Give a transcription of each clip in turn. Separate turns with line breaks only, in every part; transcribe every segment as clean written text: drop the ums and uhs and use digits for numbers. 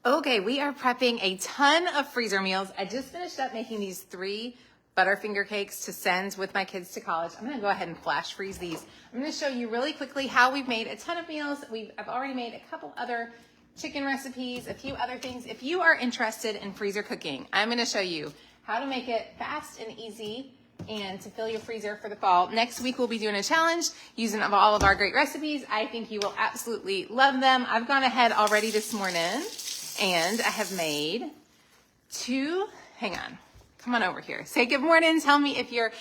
Okay, we are prepping a ton of freezer meals. I just finished up making these 3 Butterfinger cakes to send with my kids to college. I'm gonna go ahead and flash freeze these. I'm gonna show you really quickly how we've made a ton of meals. I've already made a couple other chicken recipes, a few other things. If you are interested in freezer cooking, I'm gonna show you how to make it fast and easy and to fill your freezer for the fall. Next week, we'll be doing a challenge using all of our great recipes. I think you will absolutely love them. I've gone ahead already this morning and I have made 2, hang on, come on over here. Say good morning. Tell me if you're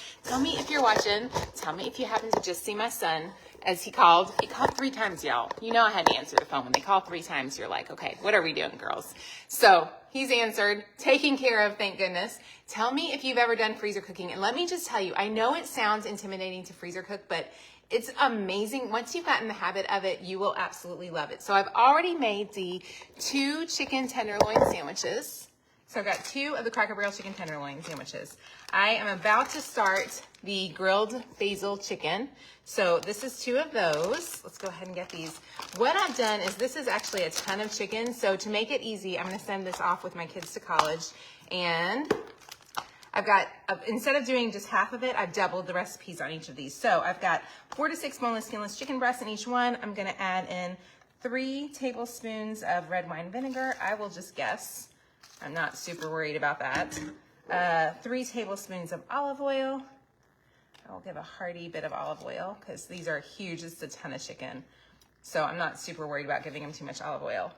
watching. Tell me if you happen to just see my son as he called 3 times, y'all. You know I had to answer the phone. When they call 3 times, you're like, okay, what are we doing, girls? So he's answered, taken care of, thank goodness. Tell me if you've ever done freezer cooking. And let me just tell you, I know it sounds intimidating to freezer cook, but it's amazing. Once you've gotten the habit of it, you will absolutely love it. So I've already made the 2 chicken tenderloin sandwiches. So I've got 2 of the Cracker Barrel chicken tenderloin sandwiches. I am about to start the grilled basil chicken. So this is 2 of those. Let's go ahead and get these. What I've done is this is actually a ton of chicken. So to make it easy, I'm gonna send this off with my kids to college. And I've got, instead of doing just half of it, I've doubled the recipes on each of these. So I've got 4 to 6 boneless, skinless chicken breasts in each one. I'm gonna add in 3 tablespoons of red wine vinegar. I will just guess. I'm not super worried about that. 3 tablespoons of olive oil. I'll give a hearty bit of olive oil because these are huge. It's a ton of chicken. So I'm not super worried about giving them too much olive oil.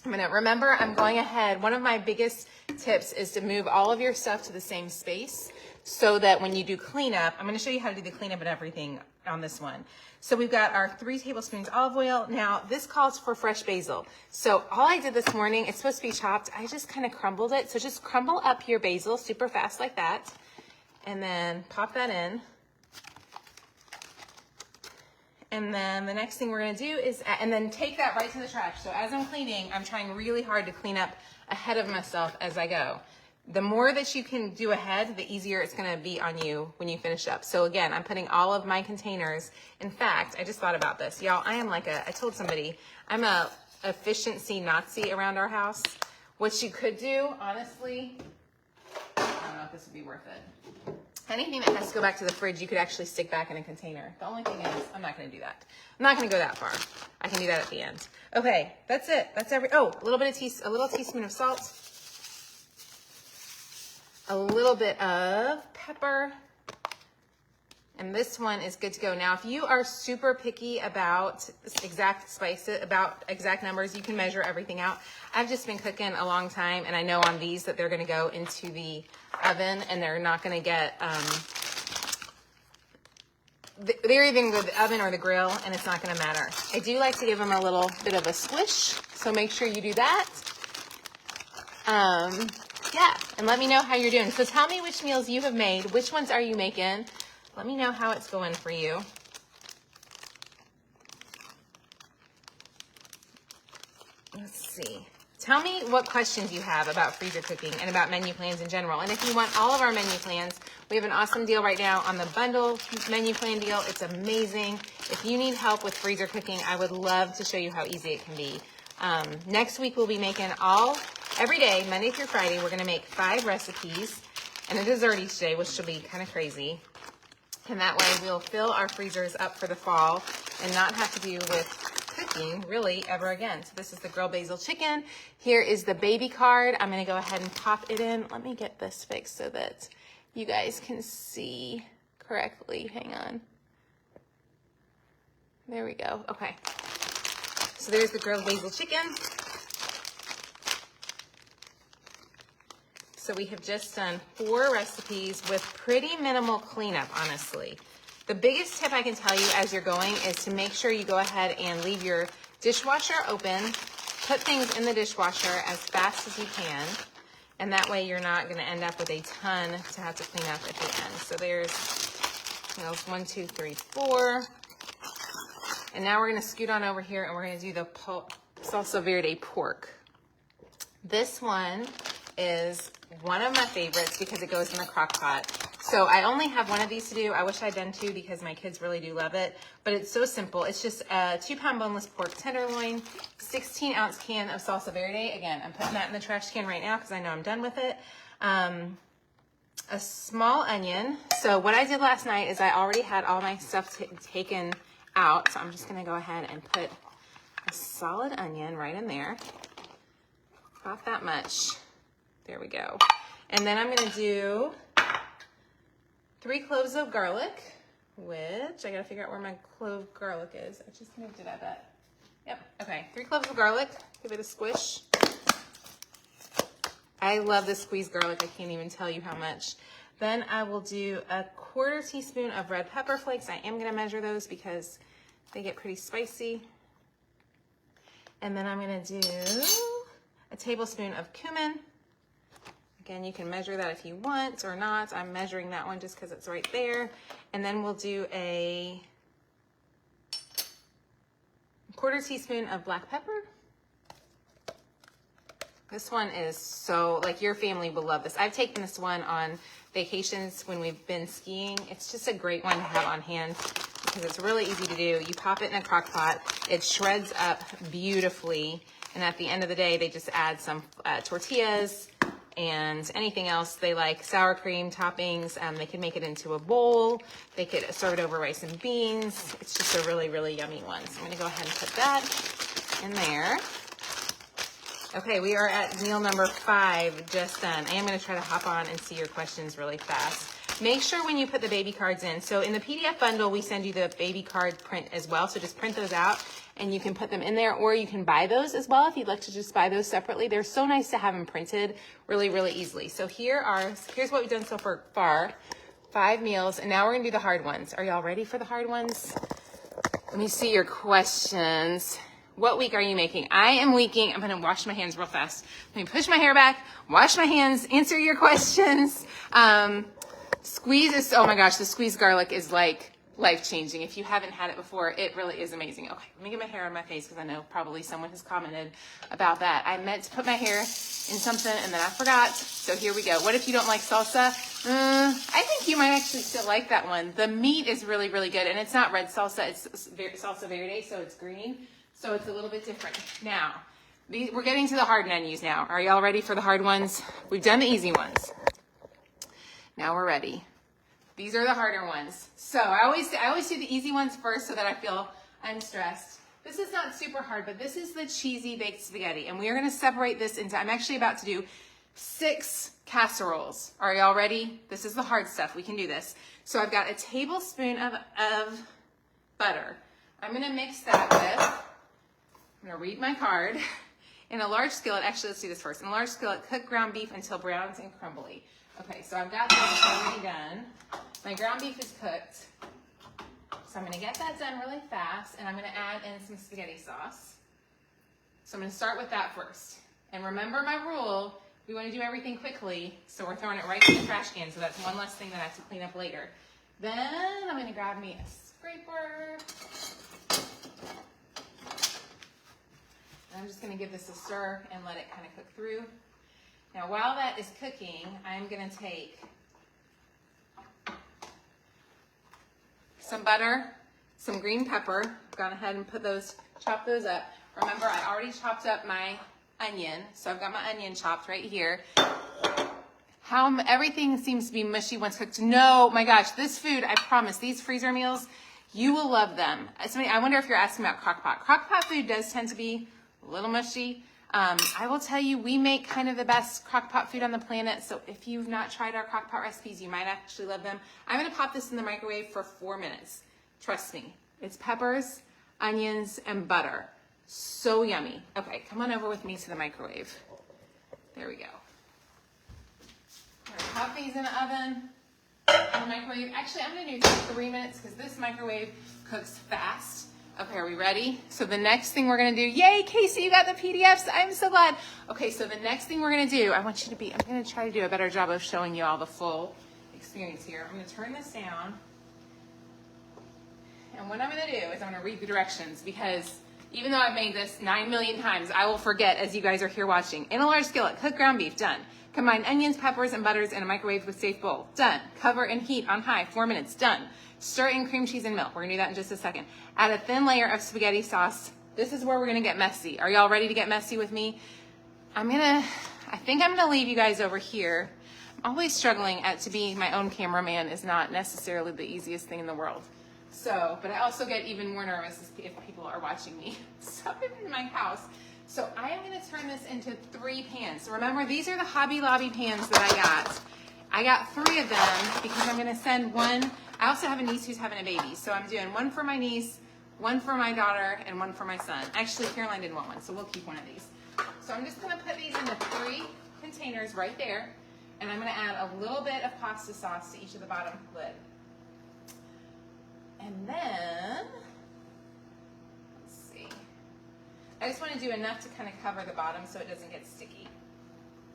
I'm going ahead. One of my biggest tips is to move all of your stuff to the same space so that when you do cleanup, I'm going to show you how to do the cleanup and everything on this one. So we've got our 3 tablespoons olive oil. Now this calls for fresh basil. So all I did this morning, it's supposed to be chopped. I just kind of crumbled it. So just crumble up your basil super fast like that. And then pop that in. And then the next thing we're gonna do is, and then take that right to the trash. So as I'm cleaning, I'm trying really hard to clean up ahead of myself as I go. The more that you can do ahead, the easier it's gonna be on you when you finish up. So again, I'm putting all of my containers. In fact, I just thought about this. Y'all, I told somebody, I'm a efficiency Nazi around our house. What you could do, honestly, I don't know if this would be worth it. Anything that has to go back to the fridge, you could actually stick back in a container. The only thing is, I'm not gonna do that. I'm not gonna go that far. I can do that at the end. Okay, that's it. That's a little teaspoon of salt, a little bit of pepper, and this one is good to go. Now, if you are super picky about exact spices, about exact numbers, you can measure everything out. I've just been cooking a long time, and I know on these that they're gonna go into the oven and they're not gonna get, they're either go to the oven or the grill, and it's not gonna matter. I do like to give them a little bit of a squish, so make sure you do that. Yeah, and let me know how you're doing. So tell me which meals you have made. Which ones are you making? Let me know how it's going for you. Let's see. Tell me what questions you have about freezer cooking and about menu plans in general. And if you want all of our menu plans, we have an awesome deal right now on the bundle menu plan deal. It's amazing. If you need help with freezer cooking, I would love to show you how easy it can be. Next week, we'll be making every day, Monday through Friday, we're gonna make 5 recipes and a dessert each day, which should be kind of crazy. And that way we'll fill our freezers up for the fall and not have to deal with cooking really ever again. So this is the grilled basil chicken. Here is the baby card. I'm gonna go ahead and pop it in. Let me get this fixed so that you guys can see correctly. Hang on. There we go. Okay. So there's the grilled basil chicken. So we have just done 4 recipes with pretty minimal cleanup, honestly. The biggest tip I can tell you as you're going is to make sure you go ahead and leave your dishwasher open, put things in the dishwasher as fast as you can, and that way you're not gonna end up with a ton to have to clean up at the end. So there's, 1, 2, 3, 4. And now we're gonna scoot on over here and we're gonna do the Salsa Verde pork. This one is one of my favorites because it goes in the crock pot. So I only have one of these to do. I wish I'd done two because my kids really do love it, but it's so simple. It's just a 2-pound boneless pork tenderloin, 16-ounce can of salsa verde. Again, I'm putting that in the trash can right now because I know I'm done with it. A small onion. So what I did last night is I already had all my stuff taken out. So I'm just gonna go ahead and put a solid onion right in there. About that much. There we go. And then I'm gonna do 3 cloves of garlic, which I gotta figure out where my clove garlic is. I just moved it, I bet. Yep, okay, 3 cloves of garlic, give it a squish. I love this squeezed garlic, I can't even tell you how much. Then I will do a 1/4 teaspoon of red pepper flakes. I am gonna measure those because they get pretty spicy. And then I'm gonna do a tablespoon of cumin. Again, you can measure that if you want or not. I'm measuring that one just because it's right there. And then we'll do a 1/4 teaspoon of black pepper. This one is so, like, your family will love this. I've taken this one on vacations when we've been skiing. It's just a great one to have on hand because it's really easy to do. You pop it in a crock pot. It shreds up beautifully. And at the end of the day, they just add some tortillas and anything else they like, sour cream toppings. They can make it into a bowl. They could serve it over rice and beans. It's just a really, really yummy one. So I'm gonna go ahead and put that in there. Okay, we are at meal number 5, just done. I am gonna try to hop on and see your questions really fast. Make sure when you put the baby cards in, so in the PDF bundle, we send you the baby card print as well, so just print those out and you can put them in there, or you can buy those as well if you'd like to just buy those separately. They're so nice to have them printed really, really easily. So here's what we've done so far, 5 meals, and now we're gonna do the hard ones. Are y'all ready for the hard ones? Let me see your questions. What week are you making? I am weeking. I'm gonna wash my hands real fast. Let me push my hair back, wash my hands, answer your questions. Oh my gosh, the squeezed garlic is like life-changing. If you haven't had it before, it really is amazing. Okay, let me get my hair on my face because I know probably someone has commented about that. I meant to put my hair in something and then I forgot. So here we go. What if you don't like salsa? I think you might actually still like that one. The meat is really, really good, and it's not red salsa, it's salsa verde, so it's green. So it's a little bit different. Now, we're getting to the hard menus now. Are y'all ready for the hard ones? We've done the easy ones. Now we're ready. These are the harder ones. So I always do the easy ones first so that I feel unstressed. This is not super hard, but this is the cheesy baked spaghetti. And we are gonna separate this into, I'm actually about to do 6 casseroles. Are y'all ready? This is the hard stuff. We can do this. So I've got a tablespoon of butter. I'm gonna mix that with, I'm gonna read my card. In a large skillet, actually let's do this first. In a large skillet, cook ground beef until brown and crumbly. Okay, so I've got that already done. My ground beef is cooked. So I'm gonna get that done really fast, and I'm gonna add in some spaghetti sauce. So I'm gonna start with that first. And remember my rule, we wanna do everything quickly, so we're throwing it right in the trash can, so that's one less thing that I have to clean up later. Then I'm gonna grab me a scraper. I'm just gonna give this a stir and let it kind of cook through. Now while that is cooking, I'm gonna take some butter, some green pepper, gone ahead and chop those up. Remember, I already chopped up my onion, so I've got my onion chopped right here. Everything seems to be mushy once cooked. No, my gosh, this food, I promise, these freezer meals, you will love them. I wonder if you're asking about crock pot. Crock pot food does tend to be a little mushy. I will tell you, we make kind of the best crock pot food on the planet, so if you've not tried our crock pot recipes, you might actually love them. I'm gonna pop this in the microwave for 4 minutes. Trust me, it's peppers, onions, and butter. So yummy. Okay, come on over with me to the microwave. There we go. We're gonna pop these in the oven, in the microwave. Actually, I'm gonna do 3 minutes because this microwave cooks fast. Okay, are we ready? So the next thing we're gonna do, yay, Casey, you got the PDFs, I'm so glad. Okay, so the next thing we're gonna do, I'm gonna try to do a better job of showing you all the full experience here. I'm gonna turn this down. And what I'm gonna do is I'm gonna read the directions because Even though I've made this 9 million times, I will forget as you guys are here watching. In a large skillet, cook ground beef, done. Combine onions, peppers, and butters in a microwave with safe bowl, done. Cover and heat on high, 4 minutes, done. Stir in cream cheese and milk. We're gonna do that in just a second. Add a thin layer of spaghetti sauce. This is where we're gonna get messy. Are y'all ready to get messy with me? I think I'm gonna leave you guys over here. I'm always struggling to be my own cameraman is not necessarily the easiest thing in the world. So, but I also get even more nervous if people are watching me. So I'm in my house. So I am gonna turn this into 3 pans. So remember, these are the Hobby Lobby pans that I got. I got 3 of them because I'm gonna send one. I also have a niece who's having a baby. So I'm doing one for my niece, one for my daughter, and one for my son. Actually, Caroline didn't want one, so we'll keep one of these. So I'm just gonna put these into 3 containers right there. And I'm gonna add a little bit of pasta sauce to each of the bottom lid. And then, let's see. I just want to do enough to kind of cover the bottom so it doesn't get sticky.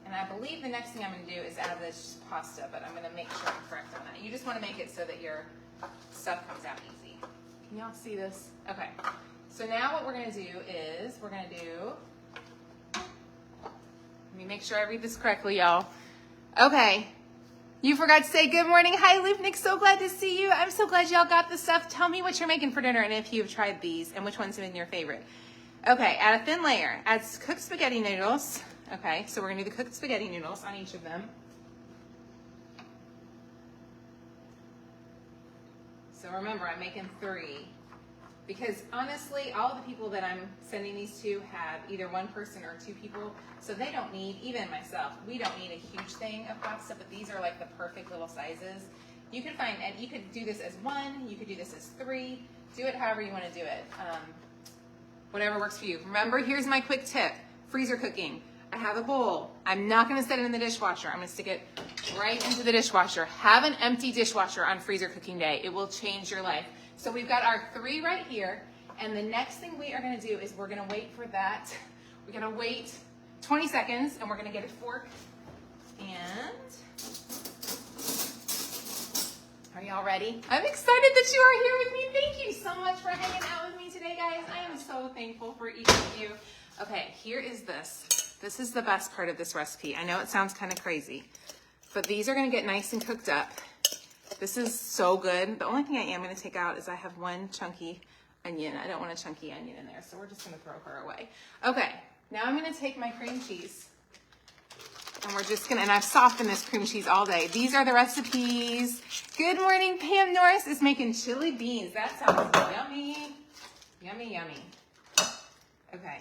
And I believe the next thing I'm going to do is add this pasta, but I'm going to make sure I'm correct on that. You just want to make it so that your stuff comes out easy. Can y'all see this? Okay. So now what we're going to do is we're going to do, let me make sure I read this correctly, y'all. Okay. You forgot to say good morning. Hi, Lupnik. So glad to see you. I'm so glad y'all got the stuff. Tell me what you're making for dinner and if you've tried these and which one's been your favorite. Okay, add a thin layer. Add cooked spaghetti noodles. Okay, so we're going to do the cooked spaghetti noodles on each of them. So remember, I'm making 3. Because honestly, all the people that I'm sending these to have either 1 person or 2 people. So they don't need, even myself, we don't need a huge thing of pasta, but these are like the perfect little sizes. You can find, and you could do this as 1, you could do this as 3. Do it however you want to do it. Whatever works for you. Remember, here's my quick tip. Freezer cooking. I have a bowl. I'm not going to set it in the dishwasher. I'm going to stick it right into the dishwasher. Have an empty dishwasher on freezer cooking day. It will change your life. So we've got our 3 right here, and the next thing we are going to do is we're going to wait for that. We're going to wait 20 seconds, and we're going to get a fork. And are y'all ready? I'm excited that you are here with me. Thank you so much for hanging out with me today, guys. I am so thankful for each of you. Okay, here is this. This is the best part of this recipe. I know it sounds kind of crazy, but these are going to get nice and cooked up. This is so good. The only thing I am going to take out is I have 1 chunky onion. I don't want a chunky onion in there, so we're just going to throw her away. Okay, now I'm going to take my cream cheese, and we're just going to, and I've softened this cream cheese all day. These are the recipes. Good morning, Pam Norris is making chili beans. That sounds yummy. Yummy, yummy. Okay.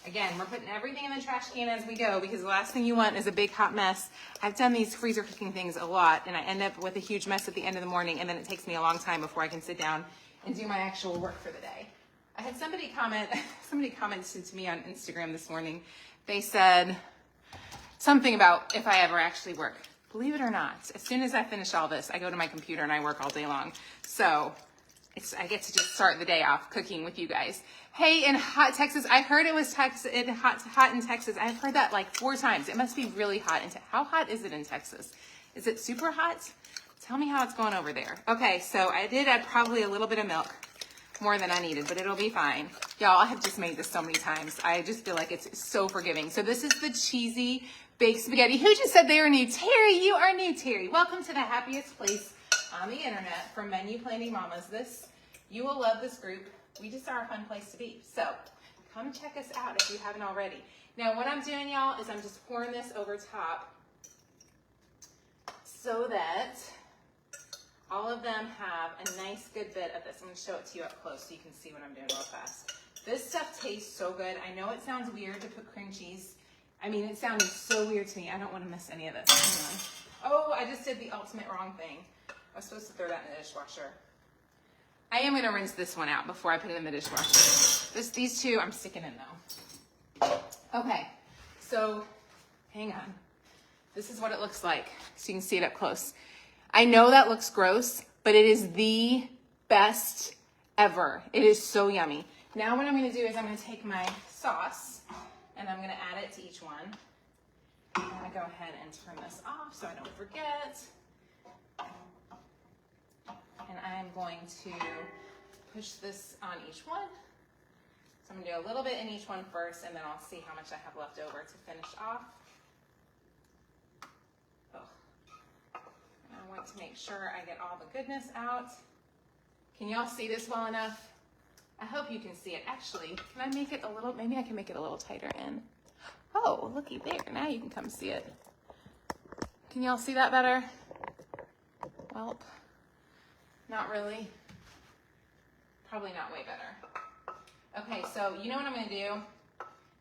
Again, we're putting everything in the trash can as we go because the last thing you want is a big hot mess. I've done these freezer cooking things a lot, and I end up with a huge mess at the end of the morning, and then it takes me a long time before I can sit down and do my actual work for the day. I had somebody commented to me on Instagram this morning. They said something about if I ever actually work. Believe it or not, as soon as I finish all this, I go to my computer and I work all day long. So I get to just start the day off cooking with you guys. Hey, in hot Texas, I heard it was hot in Texas. I've heard that like 4 times. It must be really hot. How hot is it in Texas? Is it super hot? Tell me how it's going over there. Okay, so I did add probably a little bit of milk, more than I needed, but it'll be fine. Y'all, I have just made this so many times. I just feel like it's so forgiving. So this is the cheesy baked spaghetti. Who just said they were new? Terry, you are new, Terry. Welcome to the happiest place on the internet for menu planning mamas. You will love this group. We just are a fun place to be. So come check us out if you haven't already. Now what I'm doing, y'all, is I'm just pouring this over top so that all of them have a nice good bit of this. I'm going to show it to you up close so you can see what I'm doing real fast. This stuff tastes so good. I know it sounds weird to put cream cheese. I mean, it sounded so weird to me. I don't want to miss any of this. Anyway. Oh, I just did the ultimate wrong thing. I was supposed to throw that in the dishwasher. I am going to rinse this one out before I put it in the dishwasher. These 2 I'm sticking in though. Okay, so hang on. This is what it looks like, so you can see it up close. I know that looks gross, but it is the best ever. It is so yummy. Now what I'm going to do is I'm going to take my sauce and I'm going to add it to each one. I'm going to go ahead and turn this off so I don't forget. And I'm going to push this on each one. So I'm gonna do a little bit in each one first, and then I'll see how much I have left over to finish off. Oh. I want to make sure I get all the goodness out. Can y'all see this well enough? I hope you can see it. Actually, can I make it a little, maybe I can make it a little tighter in. Oh, looky there. Now you can come see it. Can y'all see that better? Well, not really. Probably not way better. Okay, so you know what I'm gonna do?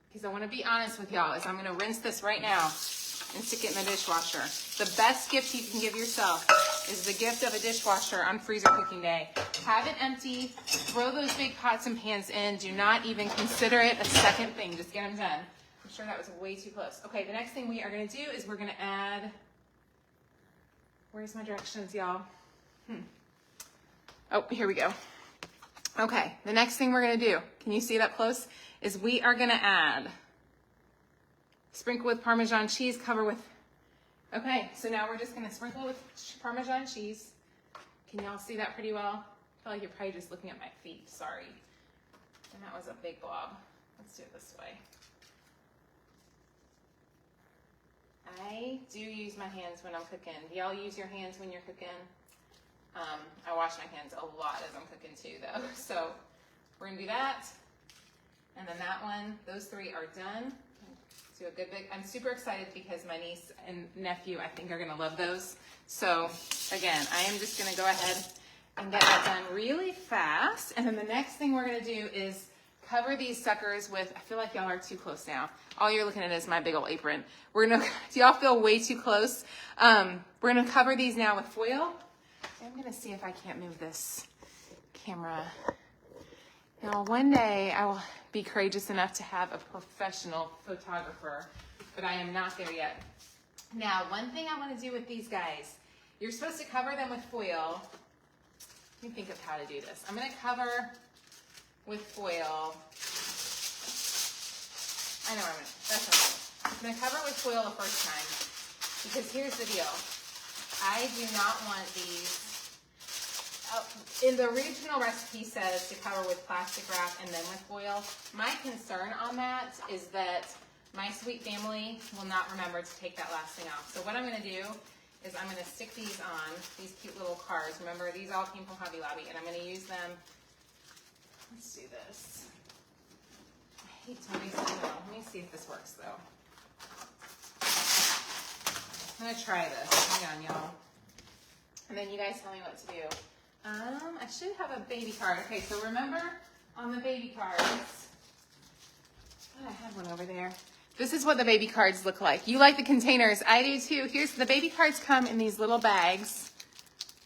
Because I wanna be honest with y'all, is I'm gonna rinse this right now and stick it in the dishwasher. The best gift you can give yourself is the gift of a dishwasher on freezer cooking day. Have it empty, throw those big pots and pans in. Do not even consider it a second thing. Just get them done. I'm sure that was way too close. Okay, the next thing we are gonna do is we're gonna add, where's my directions, y'all? Oh, here we go. Okay, the next thing we're gonna do, can you see it up close? Is we are gonna add, sprinkle with Parmesan cheese, cover with, okay, so now we're just gonna sprinkle with Parmesan cheese. Can y'all see that pretty well? I feel like you're probably just looking at my feet, sorry. And that was a big blob. Let's do it this way. I do use my hands when I'm cooking. Do y'all use your hands when you're cooking? I wash my hands a lot as I'm cooking too though. So we're gonna do that. And then that one, those three are done. Do a good big, I'm super excited because my niece and nephew, I think, are gonna love those. So again, I am just gonna go ahead and get that done really fast. And then the next thing we're gonna do is cover these suckers with, I feel like y'all are too close now. All you're looking at is my big old apron. We're gonna, do y'all feel way too close? We're gonna cover these now with foil. I'm gonna see if I can't move this camera. Now, one day I will be courageous enough to have a professional photographer, but I am not there yet. Now, one thing I wanna do with these guys, you're supposed to cover them with foil. Let me think of how to do this. I'm gonna cover with foil. I know what I'm gonna, that's what I'm gonna cover with foil the first time, because here's the deal. I do not want these, in the original recipe says to cover with plastic wrap and then with foil. My concern on that is that my sweet family will not remember to take that last thing off. So what I'm gonna do is I'm gonna stick these on, these cute little cards. Remember, these all came from Hobby Lobby, and I'm gonna use them. Let's do this. I hate to waste it. Let me see if this works though. I'm gonna try this. Hang on, y'all. And then you guys tell me what to do. I should have a baby card. Okay, so remember on the baby cards, oh, I had one over there. This is what the baby cards look like. You like the containers. I do too. Here's the baby cards come in these little bags.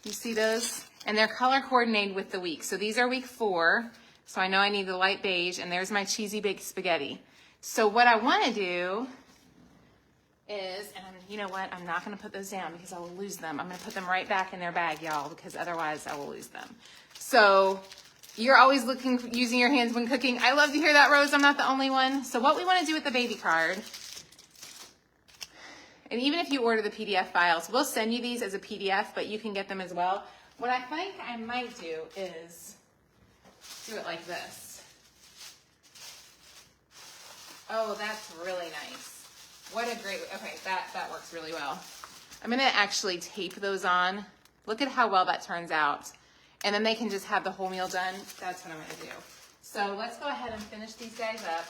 You see those? And they're color coordinated with the week. So these are week 4. So I know I need the light beige, and there's my cheesy baked spaghetti. So what I want to do is, and you know what, I'm not going to put those down because I will lose them. I'm going to put them right back in their bag, y'all, because otherwise I will lose them. So you're always using your hands when cooking. I love to hear that, Rose. I'm not the only one. So what we want to do with the baby card, and even if you order the PDF files, we'll send you these as a PDF, but you can get them as well. What I think I might do is do it like this. Oh, that's really nice. What a great, okay, that works really well. I'm gonna actually tape those on. Look at how well that turns out. And then they can just have the whole meal done. That's what I'm gonna do. So let's go ahead and finish these guys up.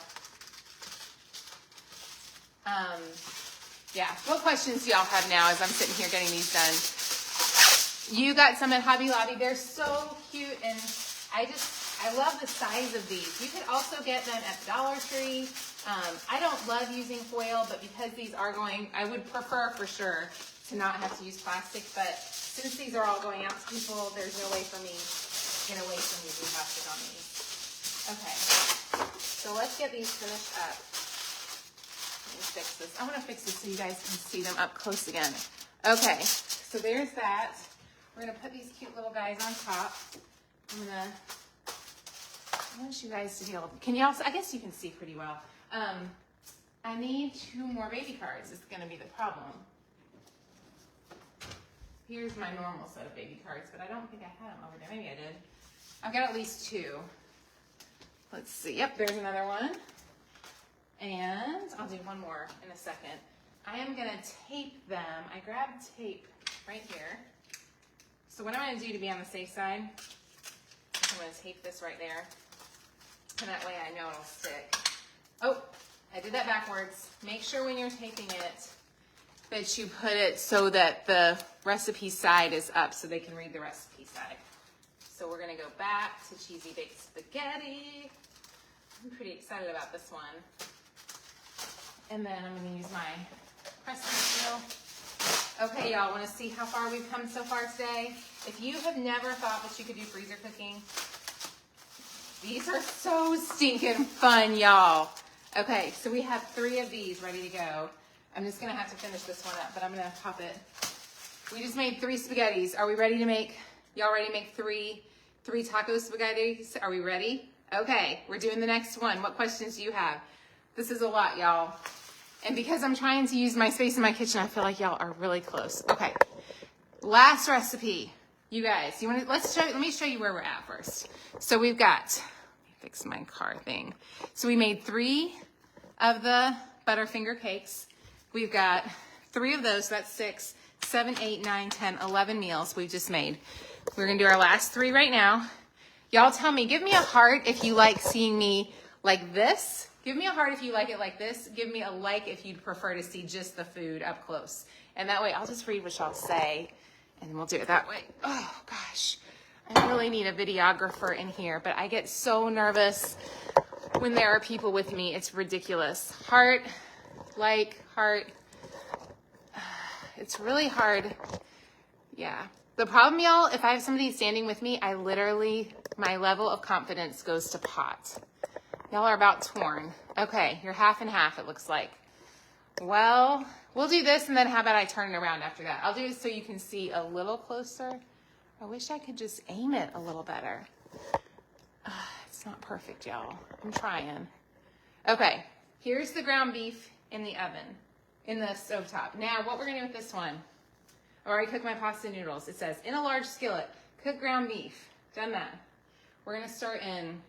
Yeah, what questions do y'all have now as I'm sitting here getting these done? You got some at Hobby Lobby. They're so cute, and I love the size of these. You could also get them at Dollar Tree. I don't love using foil, but because these are going, I would prefer for sure to not have to use plastic, but since these are all going out to people, there's no way for me to get away from using plastic on these. Okay, so let's get these finished up. Let me fix this. I want to fix this so you guys can see them up close again. Okay, so there's that. We're gonna put these cute little guys on top. I want you guys to be able to, can you also, I guess you can see pretty well. I need 2 more baby cards. It's gonna be the problem. Here's my normal set of baby cards, but I don't think I had them over there. Maybe I did. I've got at least 2. Let's see. Yep, there's another one. And I'll do one more in a second. I am gonna tape them. I grabbed tape right here. So what I'm gonna do to be on the safe side, I'm gonna tape this right there. And that way I know it'll stick. Oh, I did that backwards. Make sure when you're taping it that you put it so that the recipe side is up so they can read the recipe side. So we're gonna go back to cheesy baked spaghetti. I'm pretty excited about this one. And then I'm gonna use my pressing wheel. Okay, y'all, wanna see how far we've come so far today? If you have never thought that you could do freezer cooking, these are so stinking fun, y'all. Okay, so we have 3 of these ready to go. I'm just gonna have to finish this one up, but I'm gonna pop it. We just made 3 spaghettis. Are we ready to make, y'all ready to make three taco spaghettis? Are we ready? Okay, we're doing the next one. What questions do you have? This is a lot, y'all. And because I'm trying to use my space in my kitchen, I feel like y'all are really close. Okay, last recipe. You guys, you want to, let me show you where we're at first. So we've got, let me fix my car thing. So we made 3 of the Butterfinger cakes. We've got 3 of those, so that's 6, 7, 8, 9, 10, 11 meals we've just made. We're gonna do our last 3 right now. Y'all tell me, give me a heart if you like seeing me like this. Give me a heart if you like it like this. Give me a like if you'd prefer to see just the food up close. And that way, I'll just read what y'all say, and we'll do it that way. Oh, gosh. I really need a videographer in here, but I get so nervous when there are people with me. It's ridiculous. Heart, like, heart. It's really hard. Yeah. The problem, y'all, if I have somebody standing with me, I literally, my level of confidence goes to pot. Y'all are about torn. Okay, you're half and half, it looks like. Well, we'll do this, and then how about I turn it around after that? I'll do it so you can see a little closer. I wish I could just aim it a little better. It's not perfect, y'all. I'm trying. Okay, here's the ground beef in the oven, in the stovetop. Now, what we're gonna do with this one, I already cooked my pasta noodles. It says, in a large skillet, cook ground beef. Done that. We're gonna start in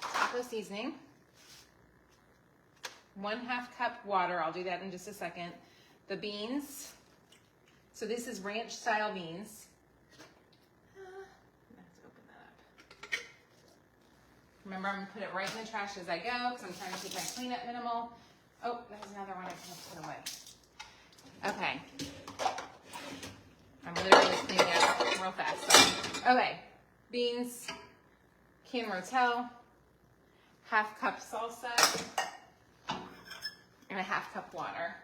taco seasoning, 1/2 cup water. I'll do that in just a second. The beans. So this is ranch style beans. Let's open that up. Remember, I'm gonna put it right in the trash as I go because I'm trying to keep my cleanup minimal. Oh, there's another one I can put away. Okay. I'm literally cleaning up real fast. So. Okay. Beans, can rotel, 1/2 cup salsa, and 1/2 cup water.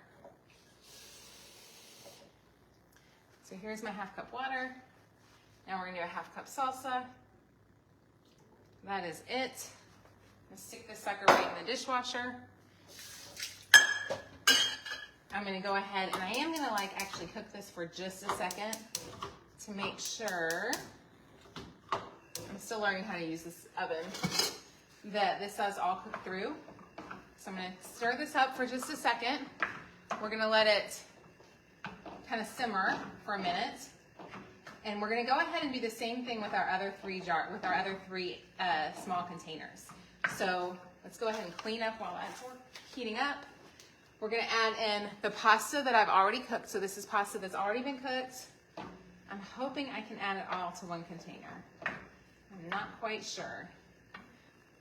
So here's my 1/2 cup water. Now we're gonna do a 1/2 cup salsa. That is it. Let's stick this sucker right in the dishwasher. I'm gonna go ahead and I am gonna actually cook this for just a second to make sure, I'm still learning how to use this oven, that this does all cook through. So I'm gonna stir this up for just a second. We're gonna let it kind of simmer for a minute. And we're gonna go ahead and do the same thing with our other 3 small containers. So let's go ahead and clean up while that's heating up. We're gonna add in the pasta that I've already cooked. So this is pasta that's already been cooked. I'm hoping I can add it all to one container. I'm not quite sure. I'm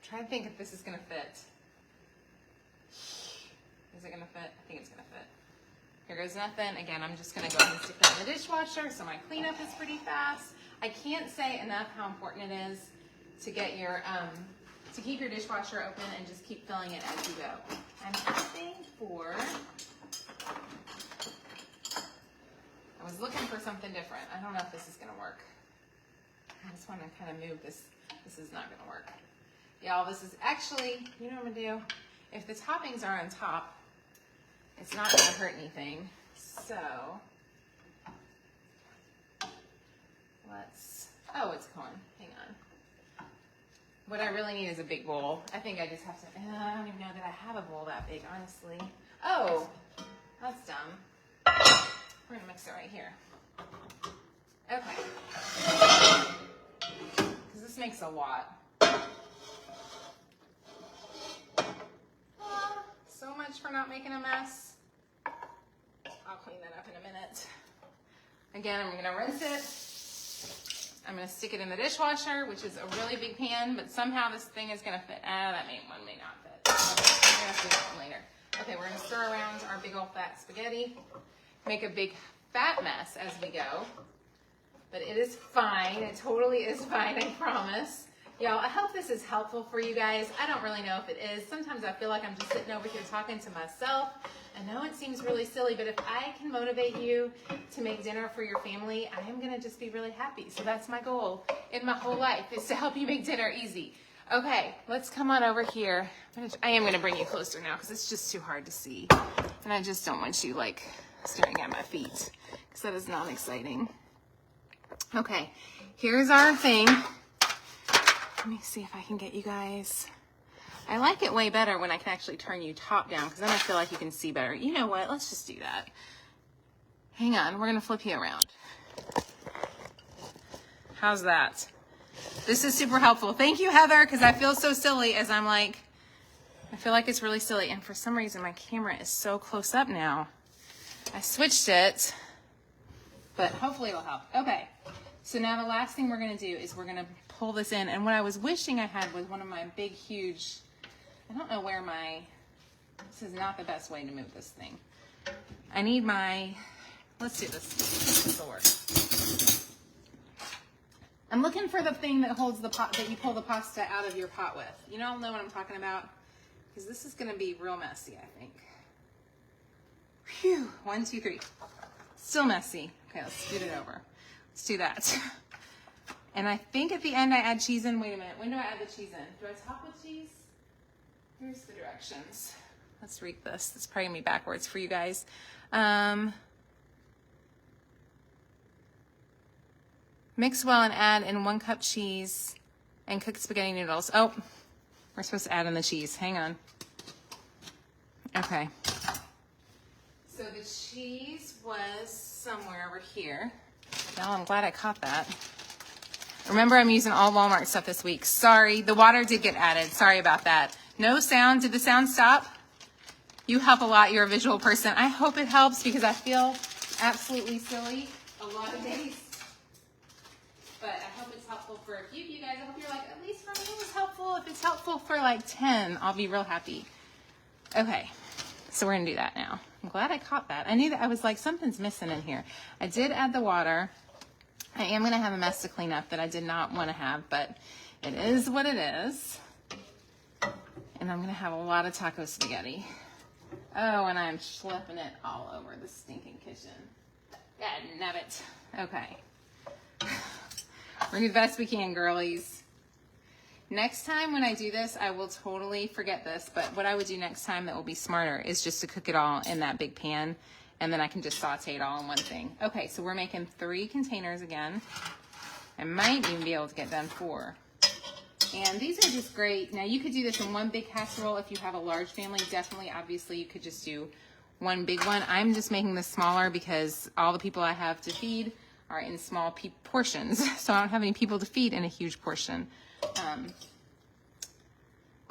trying to think if this is gonna fit. Is it gonna fit? I think it's gonna fit. Here goes nothing. Again, I'm just gonna go ahead and stick that in the dishwasher so my cleanup is pretty fast. I can't say enough how important it is to get your, to keep your dishwasher open and just keep filling it as you go. I'm asking for, I was looking for something different. I don't know if this is gonna work. I just wanna kind of move this. This is not gonna work. Y'all, this is actually, you know what I'm gonna do? If the toppings are on top, it's not gonna hurt anything. So, let's, oh, it's going, hang on. What I really need is a big bowl. I think I just have to, I don't even know that I have a bowl that big, honestly. Oh, that's dumb. We're gonna mix it right here. Okay. Because this makes a lot. much for not making a mess. I'll clean that up in a minute. Again, I'm gonna rinse it. I'm gonna stick it in the dishwasher, which is a really big pan, but somehow this thing is gonna fit. That one may not fit. Okay, we're gonna have to do that one later. Okay, we're gonna stir around our big old fat spaghetti. Make a big fat mess as we go. But it is fine. It totally is fine, I promise. Y'all, I hope this is helpful for you guys. I don't really know if it is. Sometimes I feel like I'm just sitting over here talking to myself. I know it seems really silly, but if I can motivate you to make dinner for your family, I am gonna just be really happy. So that's my goal in my whole life, is to help you make dinner easy. Okay, let's come on over here. I am gonna bring you closer now because it's just too hard to see. And I just don't want you like staring at my feet because that is not exciting. Okay, here's our thing. Let me see if I can get you guys. I like it way better when I can actually turn you top down because then I feel like you can see better. You know what? Let's just do that. Hang on. We're going to flip you around. How's that? This is super helpful. Thank you, Heather, because I feel so silly as I'm like, I feel like it's really silly. And for some reason, my camera is so close up now. I switched it, but hopefully it'll help. Okay. So now the last thing we're going to do is we're going to pull this in. And what I was wishing I had was one of my big, huge, I don't know where this is not the best way to move this thing. I need let's do this. This will work. I'm looking for the thing that holds the pot, that you pull the pasta out of your pot with. You all know what I'm talking about? Because this is going to be real messy, I think. Phew. 1, 2, 3. Still messy. Okay, let's scoot it over. Let's do that. And I think at the end I add cheese in. Wait a minute. When do I add the cheese in? Do I top with cheese? Here's the directions. Let's read this. It's probably going to be backwards for you guys. Mix well and add in 1 cup cheese and cook spaghetti noodles. Oh, we're supposed to add in the cheese. Hang on. Okay. So the cheese was somewhere over here. Y'all, I'm glad I caught that. Remember, I'm using all Walmart stuff this week. Sorry, the water did get added. Sorry about that. No sound. Did the sound stop? You help a lot. You're a visual person. I hope it helps because I feel absolutely silly a lot of days. But I hope it's helpful for a few of you guys. I hope you're like, at least for me it was helpful. If it's helpful for like 10, I'll be real happy. Okay, so we're going to do that now. I'm glad I caught that. I knew that I was like, something's missing in here. I did add the water. I am going to have a mess to clean up that I did not want to have, but it is what it is. And I'm going to have a lot of taco spaghetti. Oh, and I'm schlepping it all over the stinking kitchen. God nabbit. Okay. We're going to do the best we can, girlies. Next time when I do this, I will totally forget this, but what I would do next time that will be smarter is just to cook it all in that big pan, and then I can just saute it all in one thing. Okay, so we're making 3 containers again. I might even be able to get done 4. And these are just great. Now you could do this in one big casserole if you have a large family. Definitely, obviously, you could just do one big one. I'm just making this smaller because all the people I have to feed are in small portions. So I don't have any people to feed in a huge portion.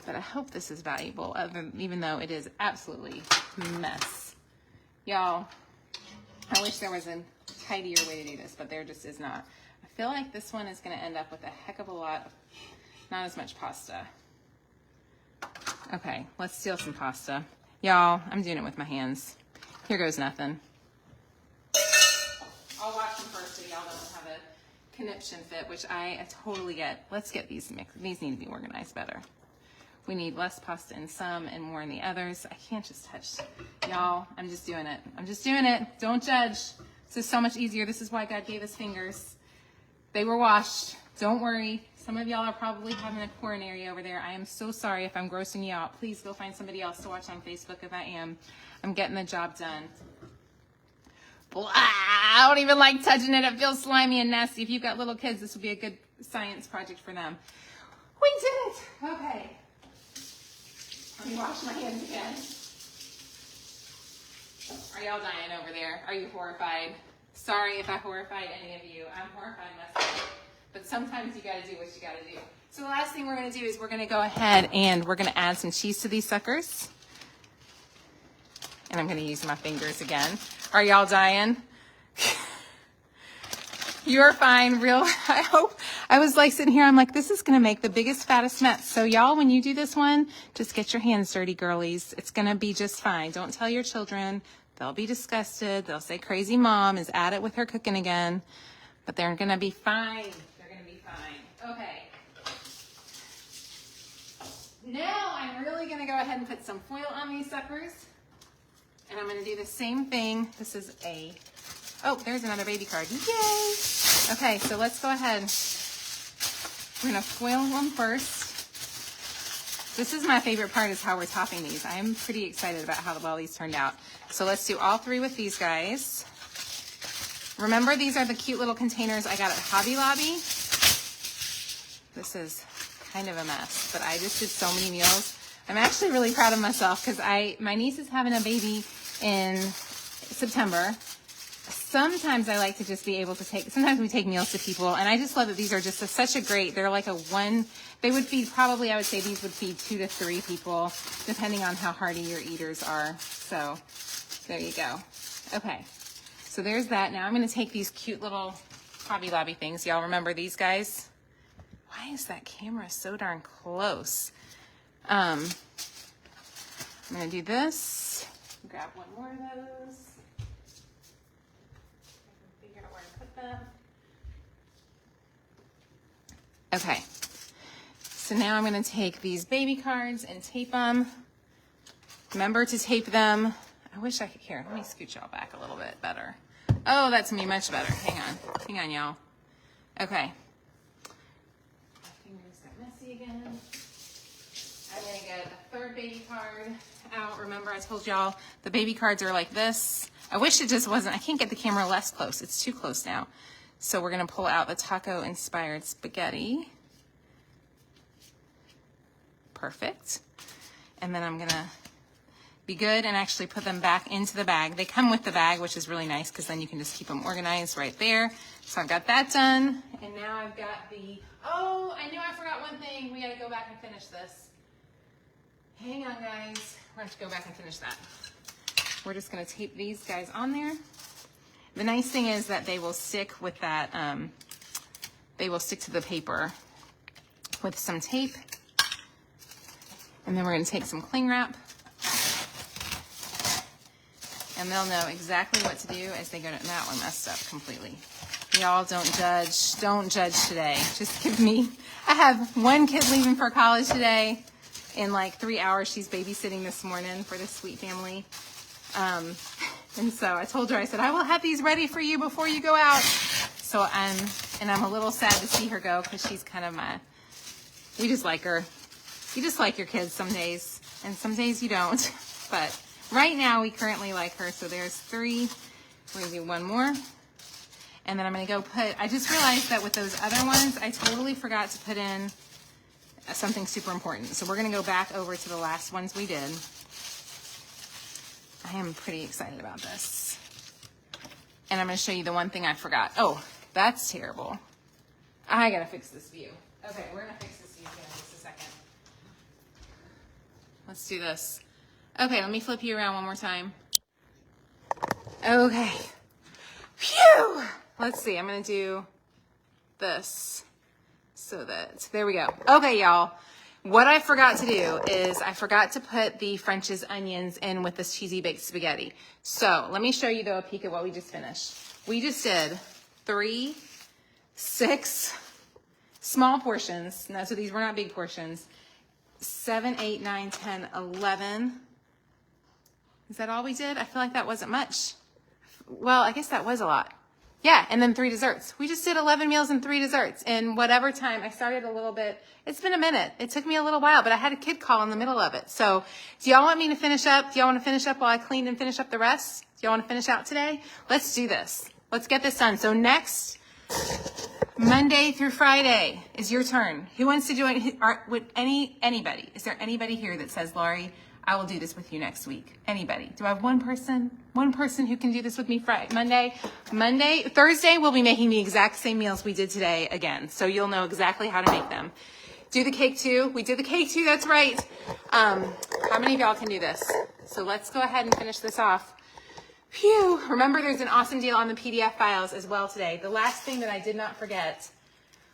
But I hope this is valuable, even though it is absolutely a mess. Y'all, I wish there was a tidier way to do this, but there just is not. I feel like this one is going to end up with a heck of a lot of, not as much pasta. Okay, let's steal some pasta. Y'all, I'm doing it with my hands. Here goes nothing. I'll wash them first so y'all don't have a conniption fit, which I totally get. Let's get these mixed. These need to be organized better. We need less pasta in some and more in the others. I can't just touch. Y'all, I'm just doing it. I'm just doing it. Don't judge. This is so much easier. This is why God gave us fingers. They were washed. Don't worry. Some of y'all are probably having a coronary over there. I am so sorry if I'm grossing you out. Please go find somebody else to watch on Facebook if I am. I'm getting the job done. Blah, I don't even like touching it. It feels slimy and nasty. If you've got little kids, this would be a good science project for them. We did it. Okay. Let me wash my hands again. Are y'all dying over there? Are you horrified? Sorry if I horrified any of you. I'm horrified myself. But sometimes you gotta do what you gotta do. So the last thing we're gonna do is we're gonna go ahead and we're gonna add some cheese to these suckers. And I'm gonna use my fingers again. Are y'all dying? You're fine, real. I hope. I was like sitting here, I'm like, this is gonna make the biggest, fattest mess. So y'all, when you do this one, just get your hands dirty, girlies. It's gonna be just fine. Don't tell your children. They'll be disgusted. They'll say crazy mom is at it with her cooking again. But they're gonna be fine. They're gonna be fine. Okay. Now I'm really gonna go ahead and put some foil on these suckers. And I'm gonna do the same thing. This is oh, there's another baby card. Yay! Okay, so let's go ahead. We're gonna foil one first. This is my favorite part, is how we're topping these. I am pretty excited about how well these turned out. So let's do all three with these guys. Remember, these are the cute little containers I got at Hobby Lobby. This is kind of a mess, but I just did so many meals. I'm actually really proud of myself because my niece is having a baby in September. Sometimes I like to just be able to sometimes we take meals to people, and I just love that these are just such a great, they're like they would feed probably, I would say these would feed 2 to 3 people, depending on how hearty your eaters are. So there you go. Okay, so there's that. Now I'm gonna take these cute little Hobby Lobby things. Y'all remember these guys? Why is that camera so darn close? I'm gonna do this, grab one more of those. Figure out where to put them. Okay, so now I'm gonna take these baby cards and tape them. Remember to tape them. I wish I could, here, let me scoot y'all back a little bit better. Oh, that's me much better. Hang on, y'all. Okay. Again. I'm going to get a third baby card out. Remember, I told y'all the baby cards are like this. I wish it just wasn't. I can't get the camera less close. It's too close now. So we're going to pull out the taco-inspired spaghetti. Perfect. And then I'm going to be good and actually put them back into the bag. They come with the bag, which is really nice because then you can just keep them organized right there. So I've got that done. And now I've got oh, I knew I forgot one thing. We got to go back and finish this. Hang on, guys. We're going to have to go back and finish that. We're just going to tape these guys on there. The nice thing is that they will stick with that, they will stick to the paper with some tape. And then we're going to take some cling wrap. And they'll know exactly what to do as they go to, that one messed up completely. Y'all don't judge. Don't judge today. Just give me, I have one kid leaving for college today. In like 3 hours, she's babysitting this morning for this sweet family. And so I told her, I said, I will have these ready for you before you go out. So I'm a little sad to see her go because she's kind of we just like her. You just like your kids some days, and some days you don't. But right now, we currently like her. So there's 3. We're gonna do one more. And then I'm going to go I just realized that with those other ones, I totally forgot to put in something super important. So we're going to go back over to the last ones we did. I am pretty excited about this. And I'm going to show you the one thing I forgot. Oh, that's terrible. I got to fix this view. Okay, we're going to fix this view in just a second. Let's do this. Okay, let me flip you around one more time. Okay. Phew! Let's see, I'm gonna do this so that, there we go. Okay, y'all, what I forgot to do is I forgot to put the French's onions in with this cheesy baked spaghetti. So let me show you though a peek at what we just finished. We just did 3, 6 small portions. No, so these were not big portions. 7, 8, 9, 10, 11. Is that all we did? I feel like that wasn't much. Well, I guess that was a lot. Yeah, and then 3 desserts. We just did 11 meals and 3 desserts in whatever time. I started a little bit. It's been a minute. It took me a little while, but I had a kid call in the middle of it. So do y'all want me to finish up? Do y'all want to finish up while I clean and finish up the rest? Do y'all want to finish out today? Let's do this. Let's get this done. So next Monday through Friday is your turn. Who wants to join? Anybody? Is there anybody here that says, Laurie, I will do this with you next week? Anybody? Do I have one person? One person who can do this with me Monday? Thursday, we'll be making the exact same meals we did today again. So you'll know exactly how to make them. Do the cake too. We did the cake too, that's right. How many of y'all can do this? So let's go ahead and finish this off. Phew. Remember, there's an awesome deal on the PDF files as well today. The last thing that I did not forget,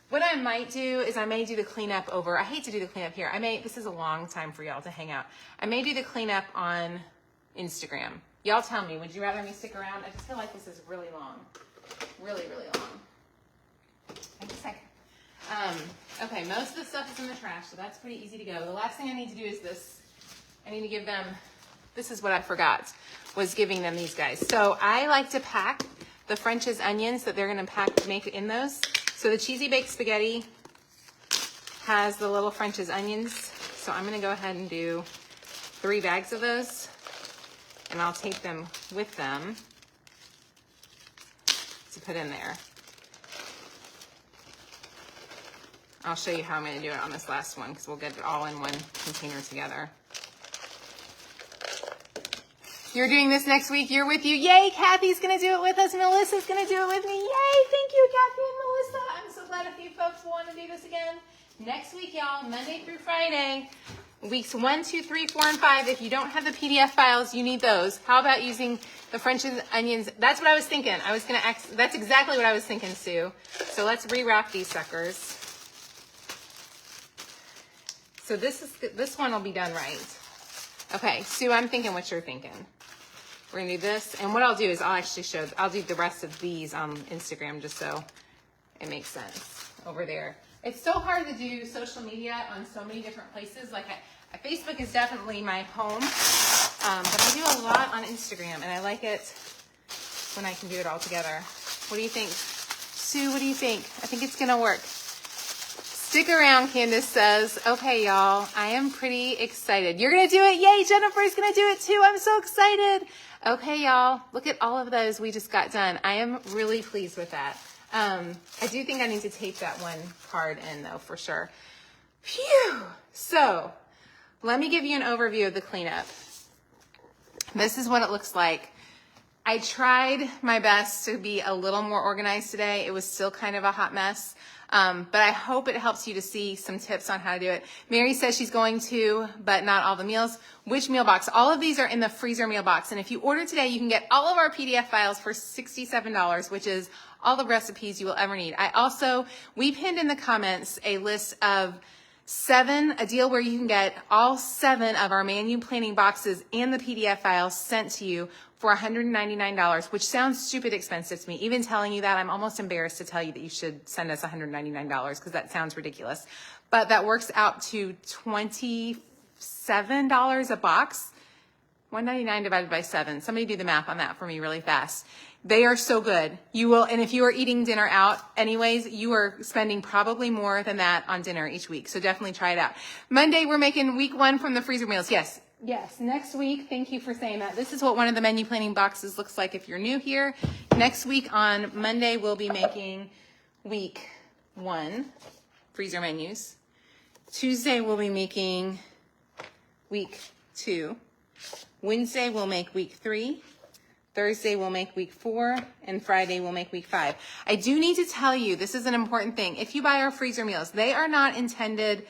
what I might do is I may do the cleanup over. I hate to do the cleanup here. This is a long time for y'all to hang out. I may do the cleanup on Instagram. Y'all tell me, would you rather me stick around? I just feel like this is really long. Really, really long. Wait a second. Okay, most of the stuff is in the trash, so that's pretty easy to go. The last thing I need to do is this. I need to give them, this is what I forgot, was giving them these guys. So I like to pack the French's onions that they're gonna make in those. So the cheesy baked spaghetti has the little French's onions. So I'm gonna go ahead and do 3 bags of those, and I'll take them with them to put in there. I'll show you how I'm gonna do it on this last one because we'll get it all in one container together. You're doing this next week, you're with you. Yay, Kathy's gonna do it with us. Melissa's gonna do it with me. Yay, thank you, Kathy and Melissa. I'm so glad a few folks will wanna do this again. Next week, y'all, Monday through Friday, weeks 1, 2, 3, 4, and 5. If you don't have the PDF files, you need those. How about using the French's onions? That's what I was thinking. That's exactly what I was thinking, Sue. So let's rewrap these suckers. So this one will be done right. Okay, Sue, I'm thinking what you're thinking. We're gonna do this, and what I'll do is I'll do the rest of these on Instagram just so it makes sense over there. It's so hard to do social media on so many different places. Like Facebook is definitely my home, but I do a lot on Instagram, and I like it when I can do it all together. What do you think? Sue, what do you think? I think it's gonna work. Stick around, Candace says. Okay, y'all, I am pretty excited. You're gonna do it, yay, Jennifer's gonna do it too. I'm so excited. Okay, y'all, look at all of those we just got done. I am really pleased with that. I do think I need to tape that one card in though, for sure. Phew. So, let me give you an overview of the cleanup. This is what it looks like. I tried my best to be a little more organized today. It was still kind of a hot mess. But I hope it helps you to see some tips on how to do it. Mary says she's going to, but not all the meals. Which meal box? All of these are in the freezer meal box. And if you order today, you can get all of our PDF files for $67, which is all the recipes you will ever need. We pinned in the comments a list of a deal where you can get all 7 of our menu planning boxes and the PDF files sent to you for $199, which sounds stupid expensive to me. Even telling you that, I'm almost embarrassed to tell you that you should send us $199 because that sounds ridiculous. But that works out to $27 a box. $199 divided by 7. Somebody do the math on that for me really fast. They are so good. And if you are eating dinner out anyways, you are spending probably more than that on dinner each week. So definitely try it out. Monday, we're making week 1 from the freezer meals. Yes, next week, thank you for saying that. This is what one of the menu planning boxes looks like if you're new here. Next week on Monday, we'll be making week 1 freezer menus. Tuesday, we'll be making week 2. Wednesday, we'll make week 3. Thursday, we'll make week 4, and Friday, we'll make week 5. I do need to tell you, this is an important thing. If you buy our freezer meals, they are not intended,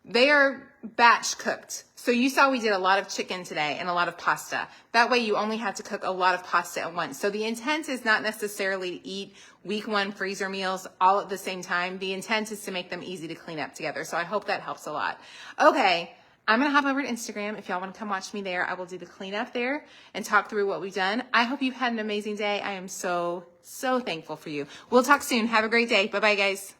they are batch cooked. So you saw we did a lot of chicken today and a lot of pasta. That way you only have to cook a lot of pasta at once. So the intent is not necessarily to eat week 1 freezer meals all at the same time. The intent is to make them easy to clean up together. So I hope that helps a lot. Okay. I'm going to hop over to Instagram. If y'all want to come watch me there, I will do the cleanup there and talk through what we've done. I hope you've had an amazing day. I am so, so thankful for you. We'll talk soon. Have a great day. Bye-bye, guys.